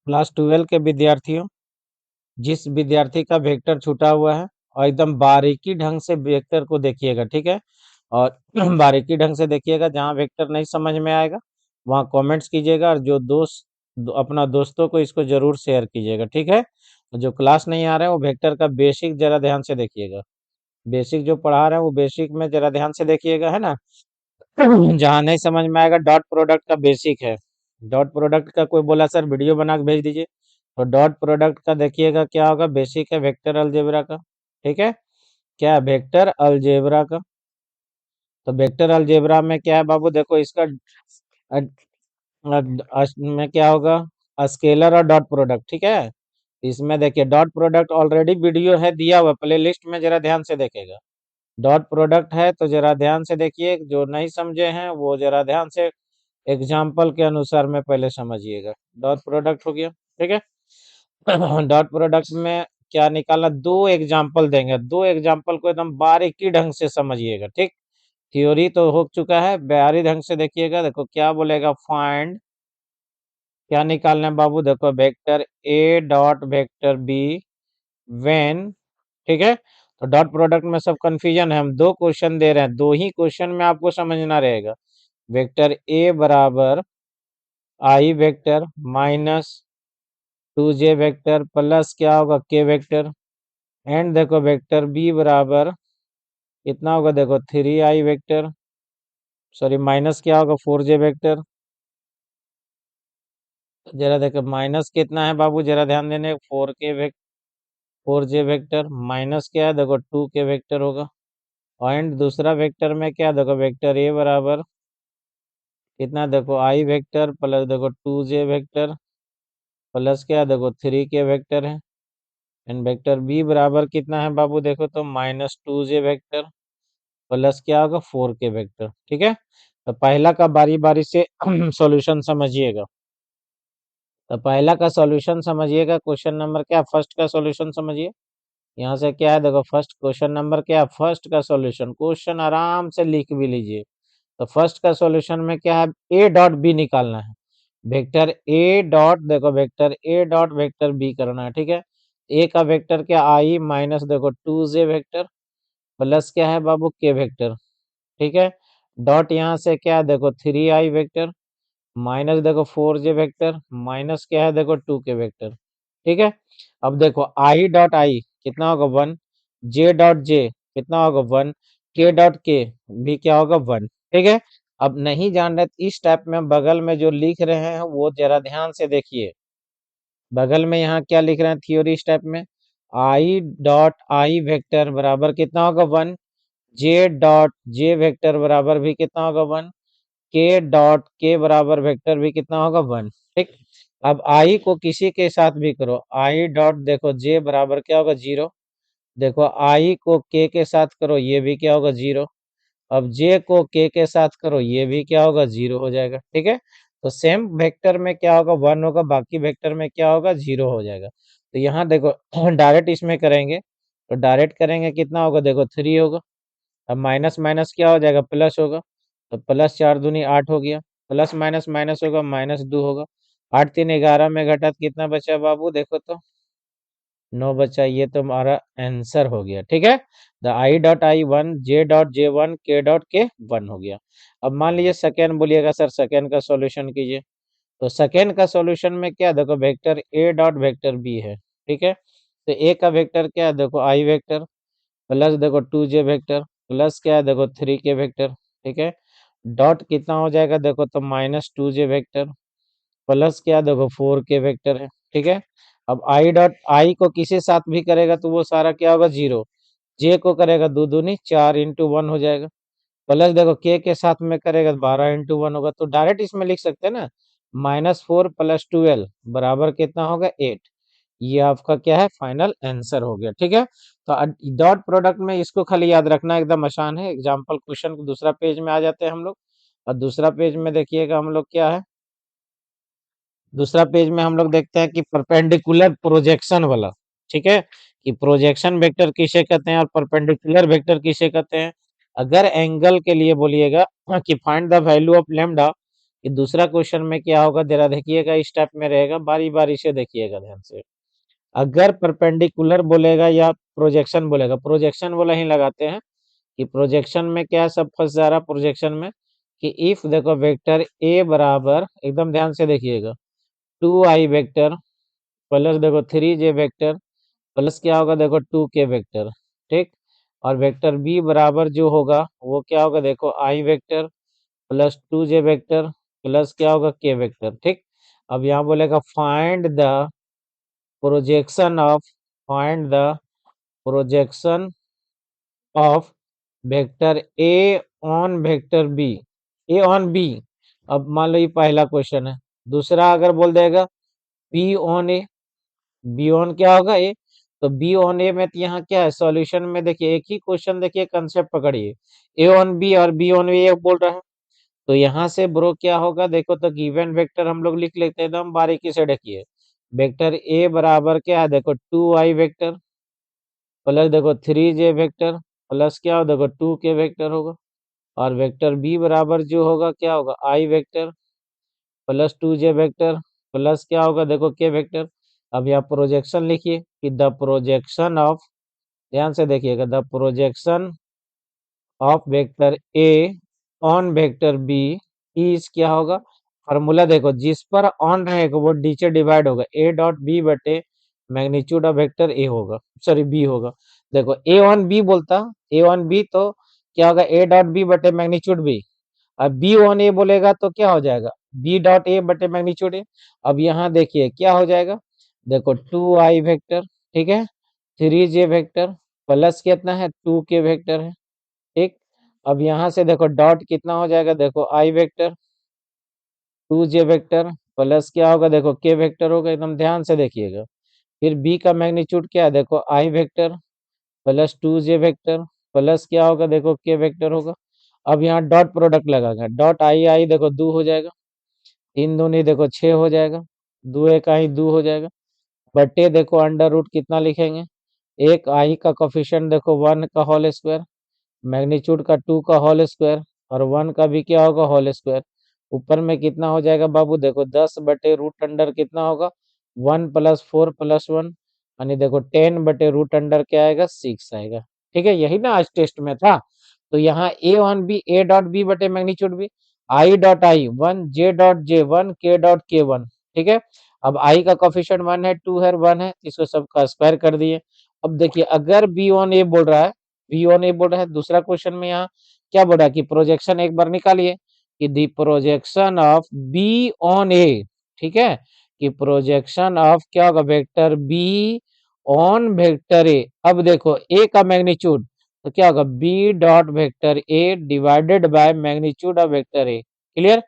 Class 12 के विद्यार्थियों, जिस विद्यार्थी का वेक्टर छूटा हुआ है और एकदम बारीकी ढंग से वेक्टर को देखिएगा, ठीक है। और बारीकी ढंग से देखिएगा, जहाँ वेक्टर नहीं समझ में आएगा वहाँ कमेंट्स कीजिएगा, और जो अपना दोस्तों को इसको जरूर शेयर कीजिएगा, ठीक है। जो क्लास नहीं आ रहा है वो वेक्टर का बेसिक जरा ध्यान से देखिएगा, बेसिक जो पढ़ा रहे हैं वो बेसिक में जरा ध्यान से देखिएगा, है ना। जहाँ नहीं समझ में आएगा, डॉट प्रोडक्ट का बेसिक है। डॉट प्रोडक्ट का कोई बोला सर वीडियो बना के भेज दीजिए, तो डॉट प्रोडक्ट का देखिएगा क्या होगा, बेसिक है वेक्टर अलजेब्रा का, ठीक है। क्या है? वेक्टर अलजेब्रा का। तो वेक्टर अलजेब्रा में क्या है बाबू, देखो इसका में क्या होगा, स्केलर और डॉट प्रोडक्ट, ठीक है। इसमें देखिए डॉट प्रोडक्ट ऑलरेडी वीडियो है दिया हुआ, प्ले लिस्ट में जरा ध्यान से देखेगा। डॉट प्रोडक्ट है तो जरा ध्यान से देखिए, जो नहीं समझे हैं वो जरा ध्यान से एग्जाम्पल के अनुसार में पहले समझिएगा। डॉट प्रोडक्ट हो गया, ठीक है। डॉट प्रोडक्ट में क्या निकालना, दो एग्जाम्पल देंगे, दो एग्जाम्पल को एकदम बारीकी ढंग से समझिएगा, ठीक। थ्योरी तो हो चुका है, बारी ढंग से देखिएगा। देखो क्या बोलेगा, फाइंड, क्या निकालना है बाबू, देखो vector A dot vector B when, ठीक है। तो डॉट प्रोडक्ट में सब कंफ्यूजन है, हम दो क्वेश्चन दे रहे हैं, दो ही क्वेश्चन में आपको समझना रहेगा। वेक्टर ए बराबर i vector minus 2j vector plus क्या होगा, के वेक्टर। एंड देखो वेक्टर बी बराबर कितना होगा, देखो 3i वेक्टर, सॉरी माइनस क्या होगा, 4j वेक्टर। जरा देखो माइनस कितना है बाबू, जरा ध्यान देने, 4j वेक्टर माइनस क्या है, देखो 2k वेक्टर होगा। एंड दूसरा वेक्टर में क्या, देखो वेक्टर ए बराबर कितना, देखो आई वेक्टर प्लस देखो 2j वेक्टर प्लस क्या है, देखो 3k वेक्टर है। एंड वेक्टर बी बराबर कितना है बाबू, देखो तो -2j वेक्टर प्लस क्या होगा, 4k वेक्टर, ठीक है। तो पहला का बारी बारी से सॉल्यूशन समझिएगा। तो पहला का सॉल्यूशन समझिएगा, क्वेश्चन नंबर क्या, फर्स्ट का सॉल्यूशन समझिए। यहाँ से क्या है, देखो फर्स्ट क्वेश्चन नंबर क्या है, फर्स्ट का सॉल्यूशन, क्वेश्चन आराम से लिख भी लीजिए। तो फर्स्ट का सॉल्यूशन में क्या है, ए डॉट बी निकालना है। वेक्टर ए डॉट, देखो vector A dot vector B करना है, ठीक है। ए का वेक्टर क्या, आई माइनस देखो 2j वेक्टर प्लस क्या है बाबू, के वेक्टर, ठीक है। डॉट यहाँ से क्या है, देखो 3i वेक्टर माइनस देखो 4j वेक्टर माइनस क्या है, देखो 2k वेक्टर, ठीक है। अब देखो आई डॉट आई कितना होगा 1, जे डॉट जे कितना होगा 1, के डॉट के भी क्या होगा 1, ठीक है। अब नहीं जान रहे तो इस टाइप में बगल में जो लिख रहे हैं वो जरा ध्यान से देखिए। बगल में यहाँ क्या लिख रहे हैं थ्योरी स्टेप में, आई डॉट आई वेक्टर बराबर कितना होगा 1, जे डॉट जे वेक्टर बराबर भी कितना होगा 1, के डॉट के बराबर वेक्टर भी कितना होगा 1, ठीक। अब आई को किसी के साथ भी करो, आई डॉट देखो जे बराबर क्या होगा 0, देखो आई को के साथ करो ये भी क्या होगा 0, अब जे को के साथ करो ये भी क्या होगा 0 हो जाएगा, ठीक है। तो सेम वेक्टर में क्या होगा 1 होगा, बाकी वेक्टर में क्या होगा 0 हो जाएगा। तो यहाँ देखो डायरेक्ट इसमें करेंगे, तो डायरेक्ट करेंगे कितना होगा, देखो 3 होगा। अब माइनस माइनस क्या हो जाएगा, प्लस होगा। तो प्लस 4 दूनी 8 हो गया, प्लस माइनस माइनस होगा, -2 होगा। 8 3 11 में घटा तो कितना बचा बाबू, देखो तो 9 बचा, ये तो हमारा आंसर हो गया, ठीक है। The I dot i 1, j dot j 1, k dot के 1 हो गया। अब मान लीजिए सेकेंड बोलिएगा, सर सेकेंड का सॉल्यूशन कीजिए। तो सेकेंड का सॉल्यूशन में क्या, देखो vector A dot vector B है, ठीक है। तो ए का वेक्टर क्या है, देखो आई वेक्टर प्लस देखो 2j वेक्टर प्लस क्या है, देखो 3k वेक्टर, ठीक है। डॉट कितना हो जाएगा, देखो तो -2j वेक्टर प्लस क्या, देखो 4k वेक्टर है, ठीक है। अब आई डॉट आई को किसी साथ भी करेगा तो वो सारा क्या होगा 0, जे को करेगा 2 दूनी 4 इंटू 1 हो जाएगा, प्लस देखो के साथ में करेगा तो 12 इंटू 1 होगा। तो डायरेक्ट इसमें लिख सकते हैं ना, -4 + 12 बराबर कितना होगा 8। ये आपका क्या है, फाइनल आंसर हो गया, ठीक है। तो डॉट प्रोडक्ट में इसको खाली याद रखना, एकदम आसान है। एग्जाम्पल क्वेश्चन दूसरा पेज में आ जाते हैं हम लोग, और दूसरा पेज में देखिएगा हम लोग क्या है, दूसरा पेज में हम लोग देखते हैं कि परपेंडिकुलर प्रोजेक्शन वाला, ठीक है। कि प्रोजेक्शन वेक्टर किसे कहते हैं और परपेंडिकुलर वेक्टर किसे कहते हैं। अगर एंगल के लिए बोलिएगा कि find the value of lambda कि दूसरा क्वेश्चन में क्या होगा, जरा देखिएगा, इस टाइप में रहेगा, बारी बारी से देखिएगा ध्यान से। अगर परपेंडिकुलर बोलेगा या प्रोजेक्शन बोलेगा, प्रोजेक्शन वाला ही लगाते हैं कि प्रोजेक्शन में क्या सब फंस जा रहा प्रोजेक्शन में, कि इफ देखो वेक्टर ए बराबर, एकदम ध्यान से देखिएगा, 2i वेक्टर प्लस देखो 3j वेक्टर प्लस क्या होगा देखो 2k वेक्टर, ठीक। और वेक्टर बी बराबर जो होगा वो क्या होगा देखो i vector plus 2j vector plus क्या होगा k वेक्टर, ठीक। अब यहाँ बोलेगा projection of find the projection of vector A on vector B, A on B. अब मान लो ये पहला क्वेश्चन है, दूसरा अगर बोल देगा B on A, be on क्या होगा ए, तो बी ऑन ए में तो यहाँ क्या है सॉल्यूशन में, देखिए एक ही क्वेश्चन, देखिए कंसेप्ट पकड़िए, ए ऑन बी और बी ऑन ए बोल रहा है। तो यहाँ से ब्रो क्या होगा देखो, तो गिवन वेक्टर हम लोग लिख लेते हैं एकदम बारीकी से, देखिए वेक्टर ए बराबर क्या है देखो 2i वेक्टर प्लस देखो 3j वेक्टर प्लस क्या हो देखो 2k वेक्टर होगा। और वेक्टर बी बराबर जो होगा क्या होगा i vector plus 2j vector plus क्या होगा देखो k वेक्टर। अब यहाँ प्रोजेक्शन लिखिए कि द प्रोजेक्शन ऑफ, ध्यान से देखिएगा, the projection of vector A on vector B is क्या होगा, फॉर्मूला देखो, जिस पर ऑन रहेगा वो नीचे डिवाइड होगा, ए डॉट बी बटे मैग्नीट्यूड ऑफ वेक्टर ए होगा, सॉरी बी होगा। देखो ए ऑन बी बोलता, ए ऑन बी तो क्या होगा ए डॉट बी बटे मैग्नीट्यूड बी। अब बी ऑन ए बोलेगा तो क्या हो जाएगा बी डॉट ए बटे मैग्नीट्यूड ए। अब यहाँ देखिए क्या हो जाएगा, देखो 2i वेक्टर, ठीक है, 3j वेक्टर प्लस कितना है 2k वेक्टर है, ठीक। अब यहाँ से देखो डॉट कितना हो जाएगा देखो i vector 2j vector plus क्या होगा देखो k वेक्टर होगा, एकदम ध्यान से देखिएगा। फिर b का मैग्नीट्यूड क्या है देखो i vector plus 2j vector plus क्या होगा देखो k वेक्टर होगा। अब यहाँ डॉट प्रोडक्ट लगाएंगे, डॉट आई आई देखो 2 हो जाएगा, 3 दूनी देखो 6 हो जाएगा, 2 1 2 हो जाएगा, बटे देखो अंडर रूट कितना लिखेंगे, एक आई का कोफिशिएंट देखो 1 का होल स्क्वायर, मैग्नीट्यूड का 2 का होल स्क्वायर और 1 का भी क्या होगा होल स्क्वायर। ऊपर में कितना हो जाएगा बाबू देखो 10 बटे रूट अंडर कितना होगा 1 प्लस 4 प्लस 1, यानी देखो 10 बटे रूट अंडर क्या आएगा 6 आएगा, ठीक है। यही ना आज टेस्ट में था। तो यहाँ A on B, A dot B बटे magnitude B, i dot i 1, j dot j 1, k dot के 1, ठीक है। अब आई का कोफिशिएंट 1 है 2 है 1 है, इसको सबका स्क्वायर कर दिए। अब देखिए अगर बी ऑन ए बोल रहा है, बी ऑन ए बोल रहा है, दूसरा क्वेश्चन में यहाँ क्या बोल रहा है कि प्रोजेक्शन एक बार निकालिए कि the projection of B on A, ठीक है, कि प्रोजेक्शन ऑफ क्या होगा vector B on vector A. अब देखो ए का मैग्नीट्यूड तो क्या होगा B dot vector A divided by magnitude of vector A, clear.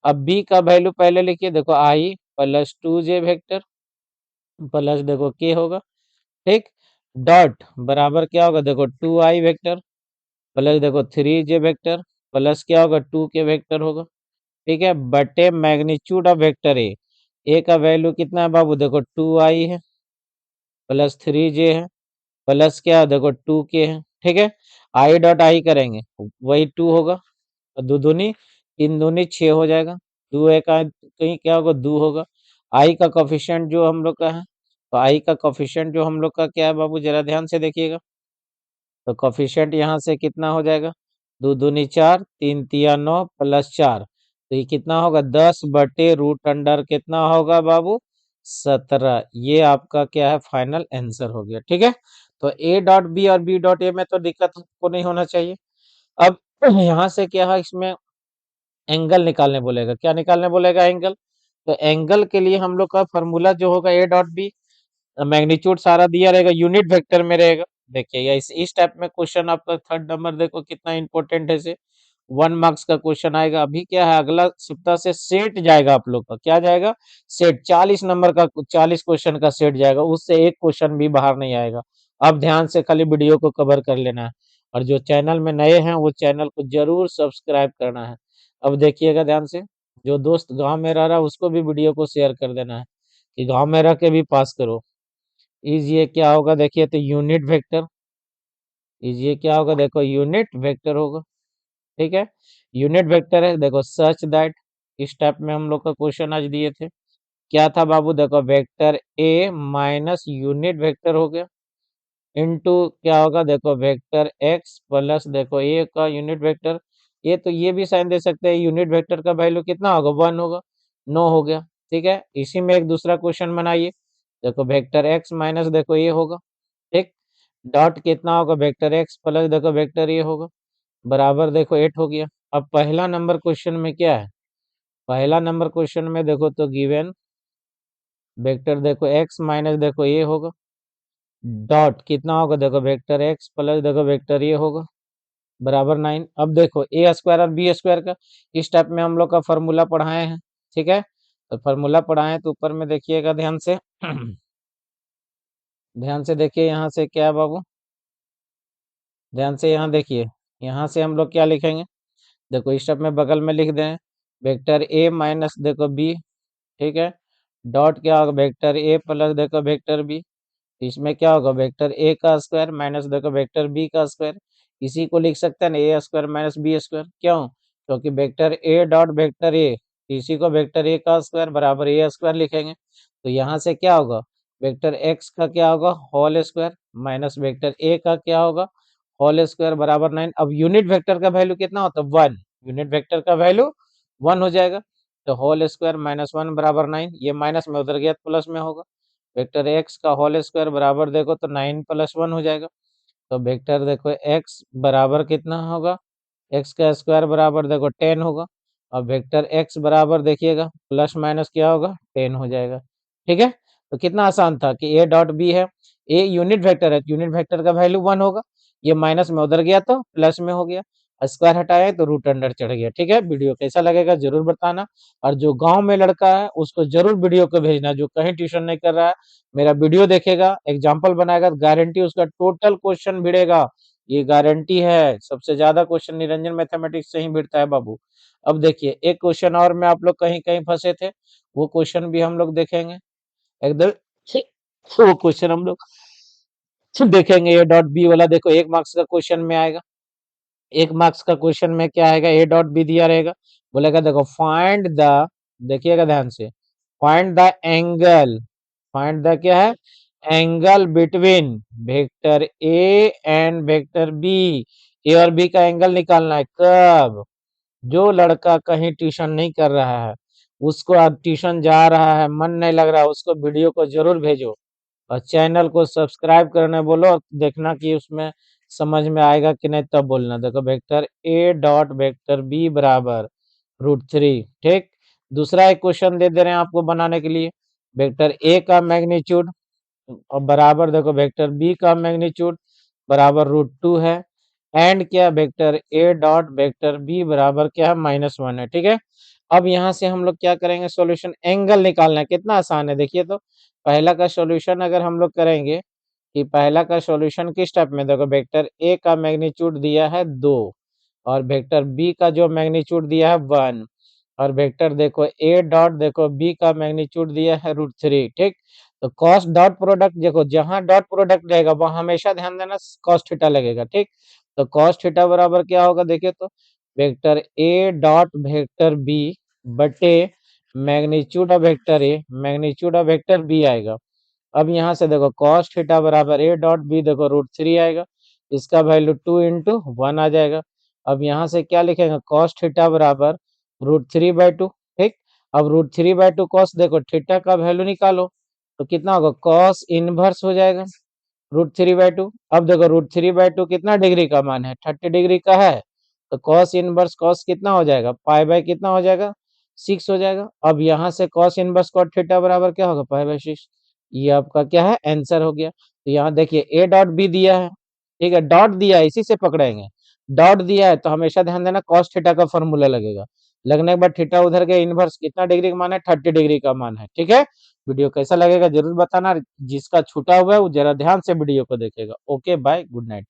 अब बी का वैल्यू पहले लिखिए देखो आई प्लस 2j वेक्टर प्लस देखो के होगा, ठीक। डॉट बराबर क्या होगा देखो 2i वेक्टर प्लस देखो 3j वेक्टर प्लस क्या होगा 2k वेक्टर होगा, ठीक है, बटे मैग्नीट्यूड ऑफ वेक्टर ए। ए का वैल्यू कितना है बाबू देखो 2i है प्लस 3j है प्लस क्या है देखो 2k है, ठीक है। आई डॉट आई करेंगे वही 2 होगा और 2 दूनी 3 दूनी 6 हो जाएगा, 2 1 कहीं क्या होगा 2 होगा। आई का कोफिशिएंट जो हम लोग का है, तो आई का कोफिशिएंट जो हम लोग का क्या है बाबू जरा ध्यान से देखिएगा, तो कोफिशिएंट यहाँ से कितना हो जाएगा 2 दूनी 4 3 तिया 9 प्लस 4, तो ये कितना होगा 10 बटे रूट अंडर कितना होगा बाबू 17। ये आपका क्या है फाइनल आंसर हो गया, ठीक है। तो ए डॉट बी और बी डॉट ए में तो दिक्कत को नहीं होना चाहिए। अब यहाँ से क्या है इसमें एंगल निकालने बोलेगा, क्या निकालने बोलेगा एंगल, तो एंगल के लिए हम लोग का फॉर्मूला जो होगा ए डॉट बी, मैग्नीट्यूड सारा दिया रहेगा यूनिट वेक्टर में रहेगा। देखिए या इस टाइप में क्वेश्चन आपका थर्ड नंबर देखो कितना इंपॉर्टेंट है, से 1 मार्क्स का क्वेश्चन आएगा। अभी क्या है अगला सप्ताह से सेट जाएगा आप लोग का, क्या जाएगा सेट, 40 नंबर का 40 क्वेश्चन का सेट जाएगा, उससे एक क्वेश्चन भी बाहर नहीं आएगा। अब ध्यान से खाली वीडियो को कवर कर लेना है, और जो चैनल में नए हैं वो चैनल को जरूर सब्सक्राइब करना है। अब देखिएगा ध्यान से, जो दोस्त गांव में रह रहा है उसको भी वीडियो को शेयर कर देना है कि गांव में रह के भी पास करो। इज ये क्या होगा देखिए, तो यूनिट वेक्टर, इज ये क्या होगा देखो यूनिट वेक्टर होगा, ठीक है। यूनिट वेक्टर है देखो सच दैट, इस टाइप में हम लोग का क्वेश्चन आज दिए थे। क्या था बाबू, देखो वेक्टर ए माइनस यूनिट वेक्टर हो गया इनटू क्या होगा, देखो वेक्टर एक्स प्लस देखो ए का यूनिट वेक्टर। ये तो ये भी साइन दे सकते हैं, यूनिट वेक्टर का वैल्यू कितना होगा, 1 होगा, 9 हो गया। ठीक है, इसी में एक दूसरा क्वेश्चन बनाइए। देखो वेक्टर एक्स माइनस देखो ये होगा, ठीक, डॉट कितना होगा, वेक्टर एक्स प्लस देखो वेक्टर ये होगा, बराबर देखो 8 हो गया। अब पहला नंबर क्वेश्चन में क्या है, पहला नंबर क्वेश्चन में देखो तो गिवन वेक्टर देखो एक्स माइनस देखो ये होगा, डॉट कितना होगा, देखो वेक्टर एक्स प्लस देखो वेक्टर ये होगा, बराबर 9। अब देखो ए स्क्वायर और बी स्क्वायर का इस टाइप में हम लोग का फॉर्मूला पढ़ाए हैं। ठीक है, तो फॉर्मूला पढ़ाए तो ऊपर में देखिएगा ध्यान से ध्यान से देखिए, यहाँ से क्या है बाबू, ध्यान से यहाँ देखिए, यहाँ से हम लोग क्या लिखेंगे, देखो इस स्टेप में बगल में लिख दें वेक्टर ए माइनस देखो बी, ठीक है, डॉट क्या होगा, वेक्टर ए प्लस देखो वेक्टर बी, इसमें क्या होगा, वेक्टर ए का स्क्वायर माइनस देखो वेक्टर बी का स्क्वायर, इसी को लिख सकते हैं ना ए स्क्वायर माइनस बी स्क्वायर, क्यों, क्योंकि वेक्टर ए डॉट वेक्टर ए, इसी को वेक्टर ए का स्क्वायर बराबर ए स्क्वायर लिखेंगे। तो यहाँ से क्या होगा, वेक्टर एक्स का क्या होगा whole square minus vector A का क्या होगा होल स्क्वायर बराबर 9। अब यूनिट वेक्टर का वैल्यू कितना होता है, 1, यूनिट वेक्टर का वैल्यू 1 हो जाएगा। तो होल स्क्वायर माइनस 1 बराबर 9, ये माइनस में उधर गया तो प्लस में होगा, वेक्टर एक्स का होल स्क्वायर बराबर देखो तो 9 प्लस 1 हो जाएगा। तो वेक्टर देखो एक्स बराबर कितना होगा, एक्स का स्क्वायर बराबर देखो 10 होगा, और वेक्टर एक्स बराबर देखिएगा प्लस माइनस क्या होगा 10 हो जाएगा। ठीक है, तो कितना आसान था कि ए डॉट बी है, ए यूनिट वेक्टर है, यूनिट वेक्टर का वैल्यू 1 होगा, ये माइनस में उधर गया तो प्लस में हो गया, स्क्वायर हटाया तो रूट अंडर चढ़ गया। ठीक है, वीडियो कैसा लगेगा जरूर बताना, और जो गांव में लड़का है उसको जरूर वीडियो को भेजना, जो कहीं ट्यूशन नहीं कर रहा है मेरा वीडियो देखेगा, एग्जाम्पल बनाएगा, गारंटी उसका टोटल क्वेश्चन भिड़ेगा, ये गारंटी है। सबसे ज्यादा क्वेश्चन निरंजन मैथमेटिक्स से ही भिड़ता है बाबू। अब देखिए एक क्वेश्चन और में आप लोग कहीं कहीं फंसे थे, वो क्वेश्चन भी हम लोग देखेंगे एकदम, वो क्वेश्चन हम लोग देखेंगे। ए डॉट बी वाला देखो 1 मार्क्स का क्वेश्चन में आएगा, 1 मार्क्स का क्वेश्चन में क्या आएगा, ए डॉट बी दिया रहेगा, बोलेगा देखो फाइंड द, देखिएगा ध्यान से, find the angle, find the क्या है, angle between vector A and vector B, A और बी का एंगल निकालना है। कब, जो लड़का कहीं ट्यूशन नहीं कर रहा है, उसको अब ट्यूशन जा रहा है मन नहीं लग रहा है, उसको वीडियो को जरूर भेजो और चैनल को सब्सक्राइब करने बोलो, और देखना कि उसमें समझ में आएगा कि नहीं तब बोलना। देखो vector A dot vector B बराबर √3। ठीक, दूसरा एक क्वेश्चन दे दे रहे हैं आपको बनाने के लिए, वेक्टर ए का मैग्नीट्यूड और बराबर देखो वेक्टर बी का मैग्नीट्यूड बराबर √2 है, एंड क्या vector A dot vector B बराबर क्या है -1 है। ठीक है, अब यहाँ से हम लोग क्या करेंगे, सॉल्यूशन एंगल निकालना है, कितना आसान है देखिए। तो पहला का सॉल्यूशन अगर हम लोग करेंगे कि पहला का सॉल्यूशन किस टाइप में, देखो वेक्टर ए का मैग्नीट्यूड दिया है 2 और वेक्टर बी का जो मैग्नीट्यूड दिया है 1, और वेक्टर देखो ए डॉट देखो बी का मैग्नीट्यूड दिया है √3। ठीक, तो कॉस डॉट प्रोडक्ट देखो, जहां डॉट प्रोडक्ट रहेगा वहां हमेशा ध्यान देना कॉस थीटा लगेगा। ठीक, तो कॉस थीटा बराबर क्या होगा देखिए, तो vector A dot vector B बटे magnitude of vector A magnitude of vector B आएगा। अब यहाँ से देखो कॉस थीटा बराबर ए डॉट बी देखो √3 आएगा, इसका वैल्यू 2 × 1 आ जाएगा। अब यहाँ से क्या लिखेंगे, कॉस थीटा बराबर √3/2। ठीक, अब √3/2 कॉस देखो थीटा का वैल्यू निकालो तो कितना होगा, कॉस इनवर्स हो जाएगा √3/2। अब देखो √3/2 कितना डिग्री का मान है, 30 डिग्री का है, तो कॉस इनवर्स कॉस कितना हो जाएगा, पाई कितना हो जाएगा, 6 हो जाएगा। अब यहाँ से कॉस इनवर्स कॉट थीटा बराबर क्या होगा, पाई/6। ये आपका क्या है, आंसर हो गया। तो यहाँ देखिए ए डॉट बी दिया है, ठीक है, डॉट दिया है, इसी से पकड़ेंगे, डॉट दिया है तो हमेशा ध्यान देना कॉस थीटा का फॉर्मूला लगेगा, लगने के बाद थीटा उधर गया, इनवर्स कितना डिग्री का मान है, 30 डिग्री का मान है। ठीक है, वीडियो कैसा लगेगा जरूर बताना, जिसका छूटा हुआ है वो जरा ध्यान से वीडियो को देखेगा। Okay bye, good night.